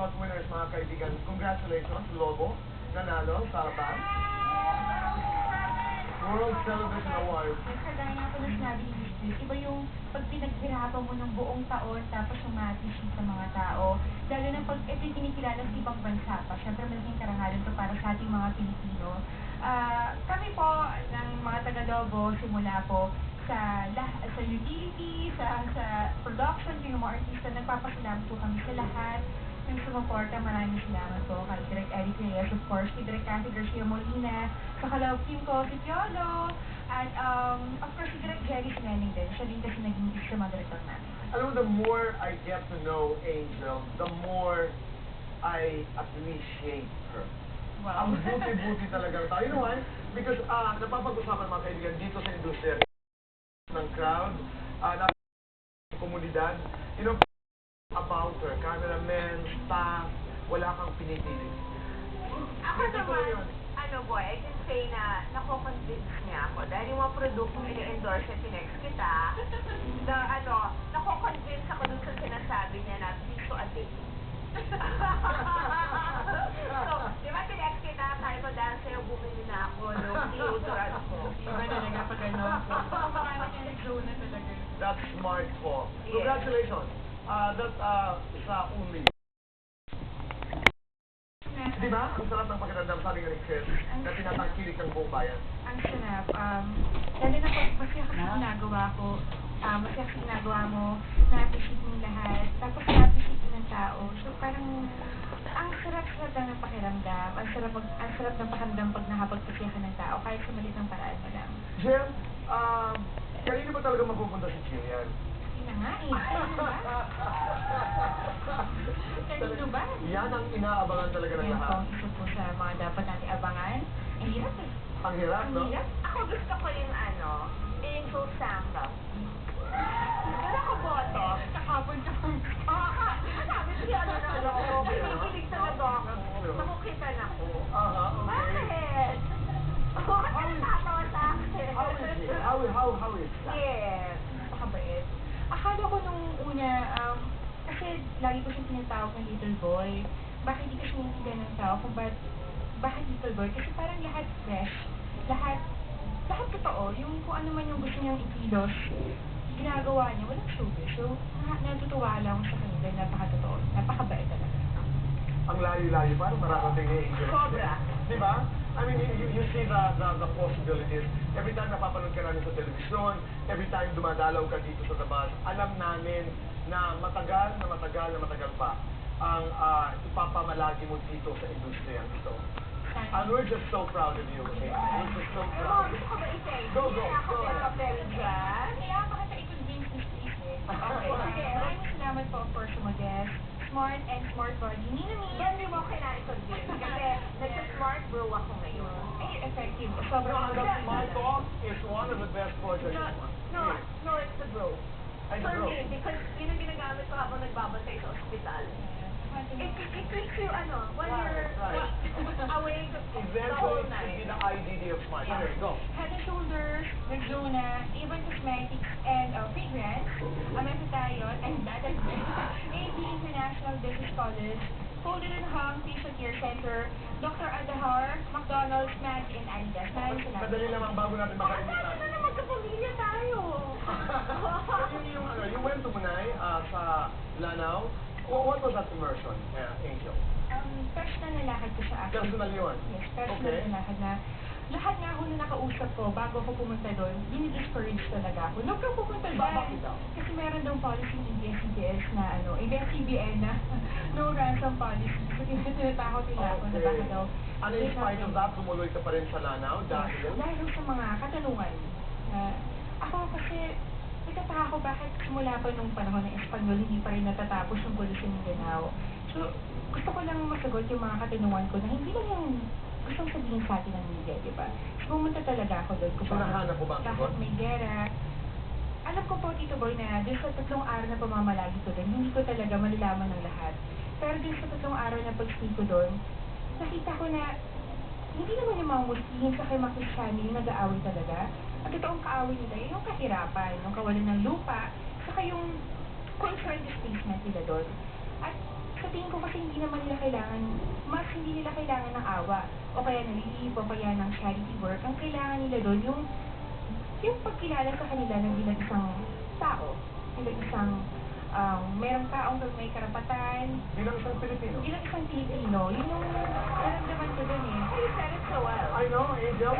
jackpot winners, mga kaibigan. Congratulations, Lobo. Nanalo sa BAM World Television Awards. Kagaya nga po na sinabi ni Miss Chris, iba yung pag pinaghirapan mo ng buong taon tapos ma-appreciate sa mga tao. Lalo na pag ito'y kinikilala sa ibang bansa pa. Siyempre malaking karangalan to para sa ating mga Pilipino. Kami po ng mga taga-Lobo, simula po sa utility, sa production, yung mga artista, nagpapasalamat po kami sa lahat ng sumuporta. Maraming salamat po kay Direk Eric Reyes, of course, kay Direk Cathy Garcia Molina, sa Kalaw Kim ko, si Piolo, at of course, si Direk Jerry Sineneng din. Siya din kasi naging isa sa mga director namin. Alam mo, the more I get to know Angel, the more I appreciate her. Wow. Ang buti-buti talaga tayo. You know why? Because napapag-usapan mga kaibigan dito sa industriya ng crowd, ng komunidad, you know, about her, cameraman, staff, wala kang pinipili. Ako naman, boy, I can say na nako-convince niya ako. Dahil yung mga produktong ini-endorse at tinext kita, nako-convince ako dun sa sinasabi niya na please to a date. So, di ba tinext kita, sabi ko dahil sa'yo bumili na ako nung deodorant ko. Iba talaga pag ano, parang nag-zone na talaga. That's smart po. Yes. Congratulations. That's sa Uli. Di ba? Ang sarap ng pakiramdam, sabi nga ni Chris, na tinatangkilik ng buong bayan. Ang sarap. Lalo na pag masaya kasi ginagawa ko, masaya kasi ginagawa mo, na-appreciate mo lahat, tapos na-appreciate mo ng tao. So parang, ang sarap-sarap lang ng pakiramdam, ang sarap ng pakiramdam pag nakapagpasaya ka ng tao, kahit sa maliit ng paraan mo lang. Jem, kanino ba talaga mapupunta si Jillian? Yun na nga eh. Kanino ba? Yan ang inaabangan talaga ng Yan po, lahat. isa po sa mga dapat natin abangan. Ang hirap eh. Ang hirap, Ang no? hirap. Ako gusto ko yung Angel Samba. Doon ako boto. Nakapon ka pang Sabi siya, kinikilig talaga ako. Nakukita na ko. Bakit? Bakit ka natatawa sa akin? How is that? Yes. napakabait. Akala ko nung una, kasi lagi ko siyang tinatawag ng little boy. Bakit hindi ko siya naiintindihan ng tao kung bakit little boy? Kasi parang lahat fresh, lahat totoo. Yung kung ano man yung gusto niyang ikilos, ginagawa niya, walang showbiz. So, natutuwa lang ako sa kanya dahil napakatotoo, napakabait talaga. Ang layo-layo, parang mararating ni Angel. Sobra. Di ba? I mean, you see the possibilities. Every time napapanood ka namin sa telebisyon, every time dumadalaw ka dito sa labas, alam namin na matagal pa ang ipapamalagi mo dito sa industriyang ito. And we're just so proud of you, okay? We're just so proud. Gusto ko ba i-thank Go, you? go, Ako go. may papel dyan. Kaya baka sa i-convince ni Steve eh. Okay. Maraming salamat po of course sa modest, smart and smart body. Nina Yan din mo kailangan i-convince. Kasi nagsa-smart bro ako ngayon. ay effective. No, Sobrang and the smart talk is one of the best projects. No, it's the bro. Ay, For bro. me, because yun ang ginagamit ko habang nagbabantay sa ospital. It keeps you, 1 year Right. awake the Eventually, whole it should be night. the IDD of smart. Okay, go. Head and Shoulders, Rexona, Avon Cosmetics, and Fragrance, Amepitayon, and AB International Business College, Folded and Hung Facial Care Center, Dr. Adahar, McDonald's, Maggi, and Adidas. Maraming salamat. Madali lamang bago natin makainitan. Sana magkapamilya tayo. You went to Munay sa Lanao. What was that immersion, Angel? Personal na lakad ko sa akin. Personal yun? Yes, personal Okay. na lakad na. Lahat nga ako na nakausap ko bago ako pumunta doon, dinidiscourage talaga ako. Huwag kang pumunta doon. Bakit daw? Kasi meron daw policy ng ABS-CBN na ABS-CBN na no ransom policy. So tinatakot nila ako na baka daw. And in spite of that, tumuloy ka pa rin sa Lanao dahil? Dahil sa mga katanungan na ako kasi nagtataka ako bakit simula pa nung panahon ng Espanyol hindi pa rin natatapos yung gulo sa Mindanao. So gusto ko lang masagot yung mga katanungan ko na hindi lang yung gustong sabihin sa atin ng media, di ba? So pumunta talaga ako doon. So nahanap mo ba ang sagot? Bakit may gera. Alam ko po, Tito Boy, na doon sa 3 araw na pamamalagi ko doon, hindi ko talaga malalaman ng lahat. Pero doon sa 3 araw na pag-stay ko doon, nakita ko na hindi naman yung mga Muslim sa kay mga Kristiyano yung nag-aaway talaga. Ang totoong kaaway nila, yung kahirapan, yung kawalan ng lupa, saka yung concerned displacement nila doon. At sa sa tingin ko kasi hindi naman nila kailangan, mas hindi nila kailangan ng awa o kaya naliliib o kaya ng charity work. Ang kailangan nila doon yung pagkilala sa kanila ng bilang isang tao, bilang isang merong taong may karapatan, Bilang isang Pilipino. bilang isang Pilipino. Yun yung naramdaman ko doon eh. You said it so well. I know, Angel.